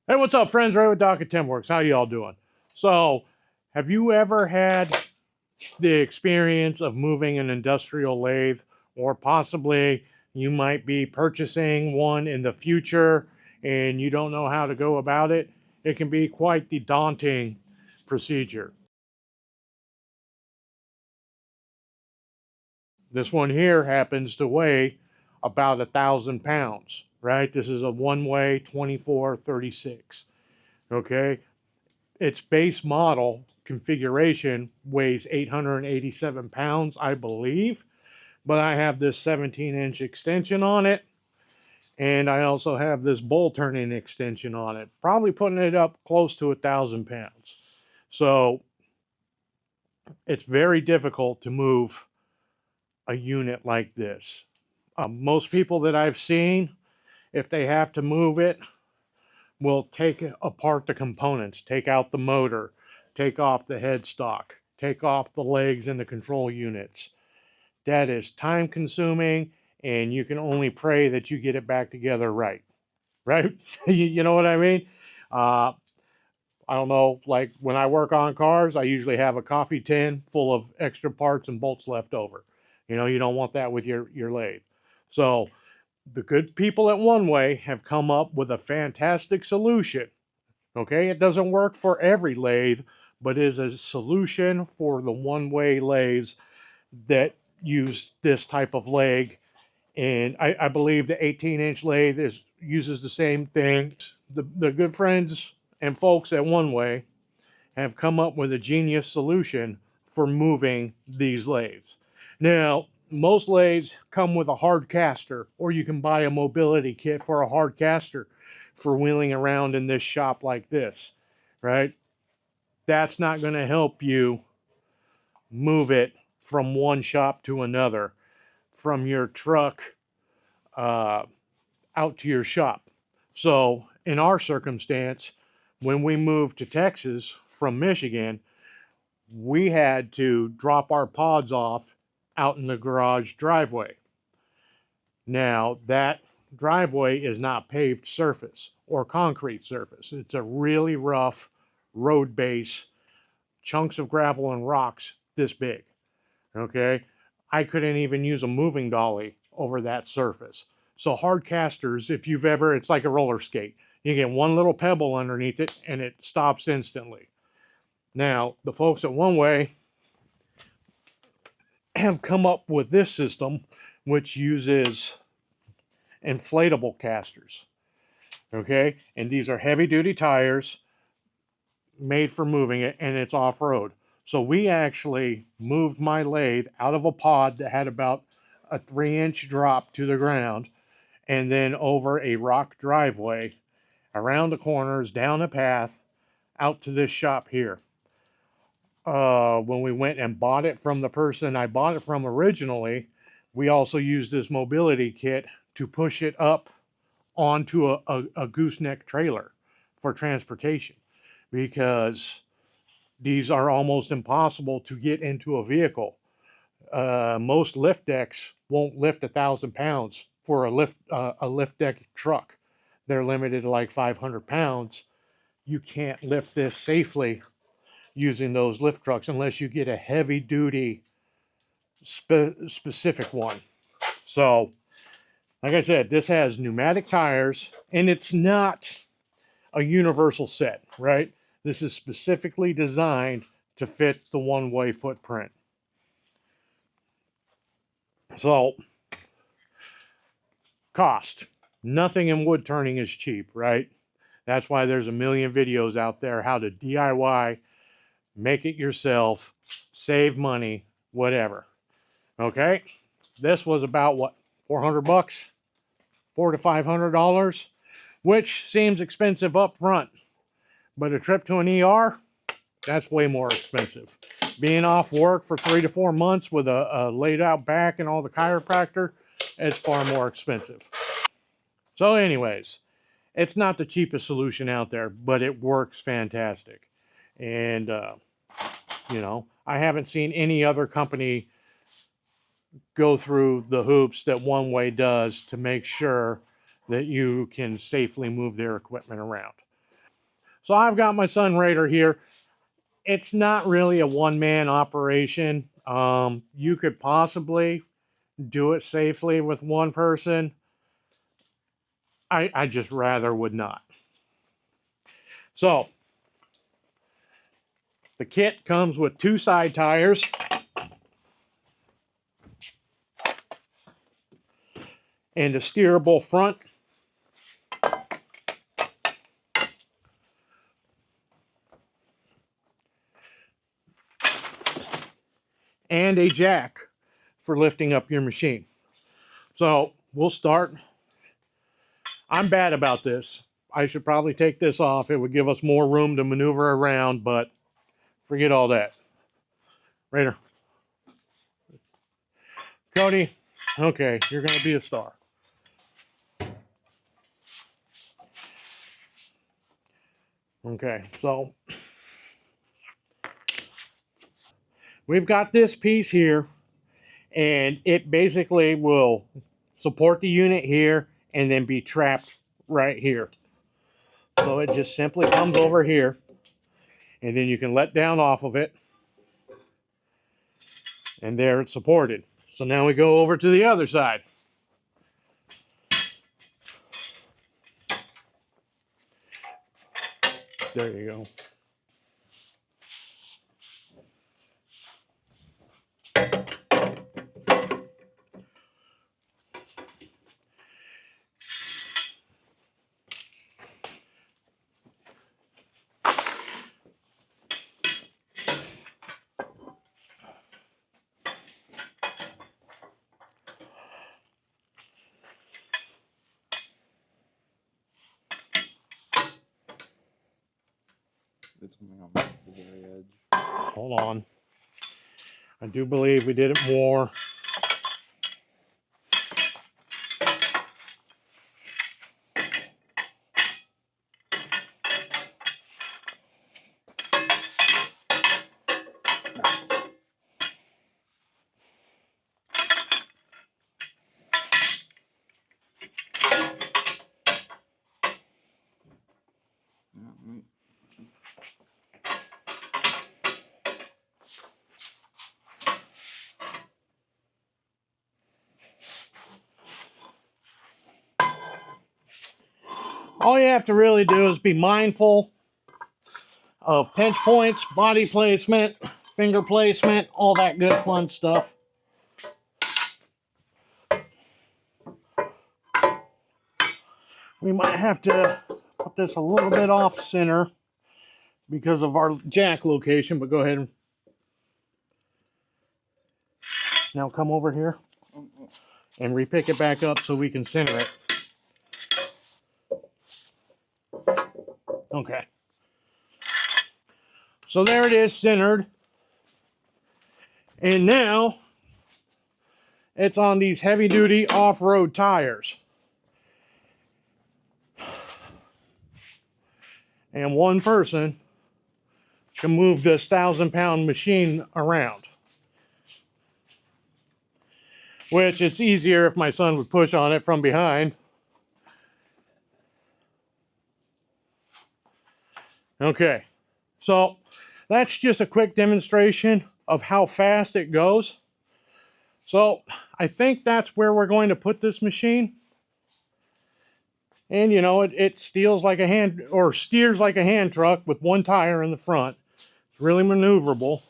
Hey, what's up, friends? Ray with Doc at Timworks. How y'all doing? So, have you ever had the experience of moving an industrial lathe, or possibly you might be purchasing one in the future and you don't know how to go about it? It can be quite the daunting procedure. This one here happens to weigh about 1,000 pounds, right? This is a one-way 2436. Okay, its base model configuration weighs 887 pounds, I believe, but I have this 17-inch extension on it, and I also have this bowl turning extension on it, probably putting it up close to 1,000 pounds. So it's very difficult to move a unit like this. Most people that I've seen, if they have to move it, will take apart the components, take out the motor, take off the headstock, take off the legs and the control units. That is time consuming, and you can only pray that you get it back together right. Right? You know what I mean? Uh, I don't know, like when I work on cars, I usually have a coffee tin full of extra parts and bolts left over. You don't want that with your lathe. So the good people at Oneway have come up with a fantastic solution. Okay, it doesn't work for every lathe, but is a solution for the one-way lathes that use this type of leg. And I believe the 18-inch lathe uses the same thing. The good friends and folks at Oneway have come up with a genius solution for moving these lathes. Now, most lathes come with a hard caster, or you can buy a mobility kit for a hard caster for wheeling around in this shop like this, right? That's not going to help you move it from one shop to another, from your truck uh, out to your shop. So, in our circumstance, when we moved to Texas from Michigan, we had to drop our pods off out in the garage driveway. Now, that driveway is not paved surface or concrete surface. It's a really rough road base, chunks of gravel and rocks this big. Okay, I couldn't even use a moving dolly over that surface. So hard casters, if you've ever, it's like a roller skate. You get one little pebble underneath it and it stops instantly. Now, the folks at Oneway have come up with this system, which uses inflatable casters. Okay, and these are heavy duty tires made for moving it, and it's off road. So we actually moved my lathe out of a pod that had about a 3-inch drop to the ground, and then over a rock driveway, around the corners, down a path, out to this shop here. When we went and bought it from the person I bought it from originally, we also used this mobility kit to push it up onto a gooseneck trailer for transportation, because these are almost impossible to get into a vehicle. Most lift decks won't lift 1,000 pounds for a lift deck truck. They're limited to like 500 pounds. You can't lift this safely using those lift trucks unless you get a heavy duty specific one. So, like I said, this has pneumatic tires, and it's not a universal set, right? This is specifically designed to fit the one-way footprint. So, cost. Nothing in wood turning is cheap, right? That's why there's a million videos out there how to DIY, make it yourself, save money, whatever. Okay? This was about what, 400 bucks? $400 to $500, which seems expensive up front. But a trip to an ER, that's way more expensive. Being off work for 3 to 4 months with a laid out back and all the chiropractor, it's far more expensive. So anyways, it's not the cheapest solution out there, but it works fantastic. And, I haven't seen any other company go through the hoops that Oneway does to make sure that you can safely move their equipment around. So I've got my Sun Raider here. It's not really a one-man operation. You could possibly do it safely with one person. I just rather would not. So the kit comes with 2 side tires, and a steerable front, and a jack for lifting up your machine. So we'll start. I'm bad about this. I should probably take this off. It would give us more room to maneuver around, but forget all that. Raider. Cody, okay, you're going to be a star. Okay, so we've got this piece here, and it basically will support the unit here and then be trapped right here. So it just simply comes over here, and then you can let down off of it, and there it's supported. So now we go over to the other side. There you go. It's coming on the very edge. Hold on. I do believe we did it more. Yeah, All you have to really do is be mindful of pinch points, body placement, finger placement, all that good fun stuff. We might have to put this a little bit off center because of our jack location, but go ahead and now come over here and repick it back up so we can center it. Okay. So there it is, centered. And now it's on these heavy duty off-road tires. And one person can move this 1,000-pound machine around. Which it's easier if my son would push on it from behind. Okay, so that's just a quick demonstration of how fast it goes. So I think that's where we're going to put this machine. And you know, it steers like a hand truck with one tire in the front. It's really maneuverable.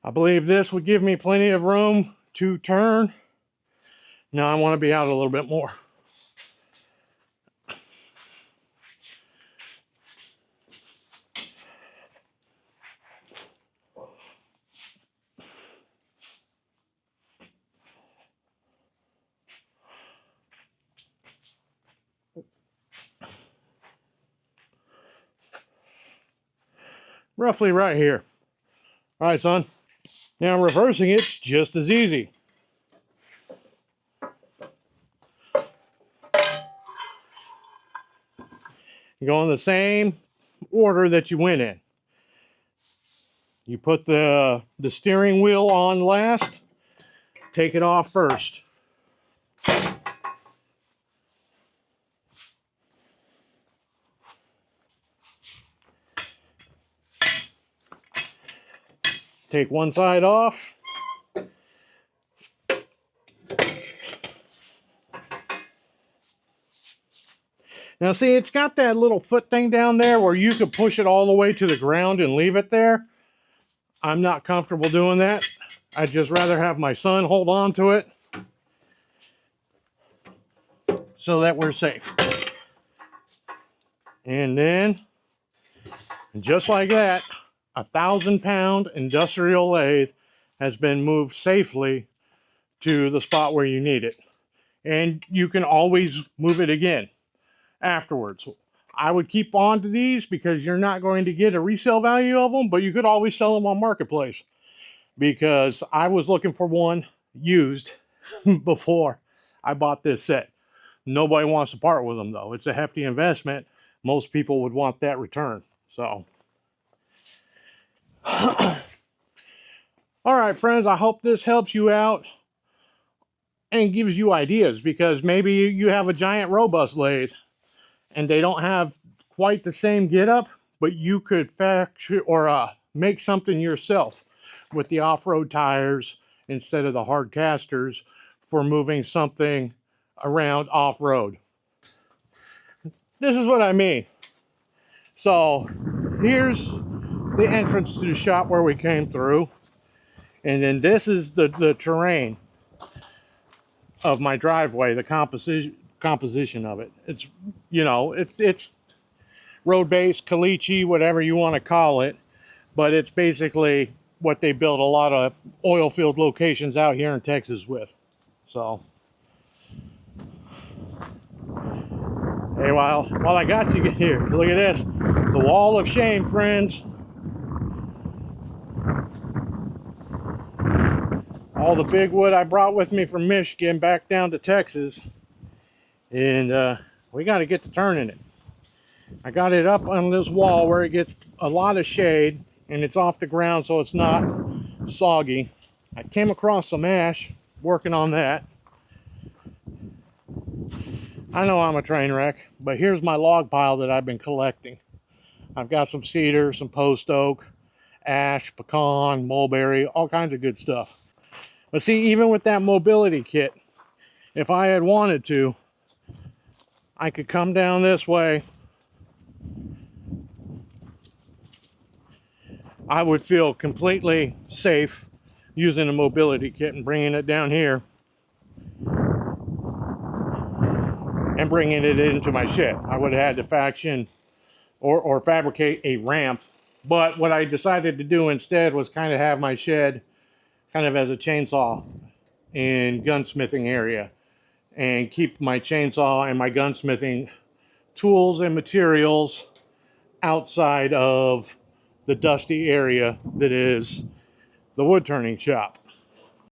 I believe this would give me plenty of room to turn. Now I want to be out a little bit more. Roughly right here. All right, son. Now reversing it's just as easy. You go in the same order that you went in. You put the steering wheel on last, take it off first. Take one side off. Now see, it's got that little foot thing down there where you could push it all the way to the ground and leave it there. I'm not comfortable doing that. I'd just rather have my son hold on to it so that we're safe. And then, just like that, a 1,000-pound industrial lathe has been moved safely to the spot where you need it. And you can always move it again afterwards. I would keep on to these because you're not going to get a resale value of them, but you could always sell them on Marketplace, because I was looking for one used before I bought this set. Nobody wants to part with them though. It's a hefty investment. Most people would want that return. So all right, friends, I hope this helps you out and gives you ideas, because maybe you have a giant robust lathe and they don't have quite the same getup, but you could factory or make something yourself with the off-road tires instead of the hard casters for moving something around off-road. This is what I mean. So here's the entrance to the shop where we came through, and then this is the terrain of my driveway, the composition of it. It's, you know, it's road-based, caliche, whatever you want to call it, but it's basically what they build a lot of oil field locations out here in Texas with. So, hey, while I got you here, look at this, the wall of shame, friends. All the big wood I brought with me from Michigan back down to Texas, and we got to get to turning it. I got it up on this wall where it gets a lot of shade and it's off the ground so it's not soggy. I came across some ash working on that. I know I'm a train wreck, but here's my log pile that I've been collecting. I've got some cedar, some post oak, ash, pecan, mulberry, all kinds of good stuff. But see, even with that mobility kit, if I had wanted to, I could come down this way. I would feel completely safe using a mobility kit and bringing it down here and bringing it into my shed. I would have had to faction or fabricate a ramp, but what I decided to do instead was kind of have my shed kind of as a chainsaw and gunsmithing area, and keep my chainsaw and my gunsmithing tools and materials outside of the dusty area that is the wood turning shop.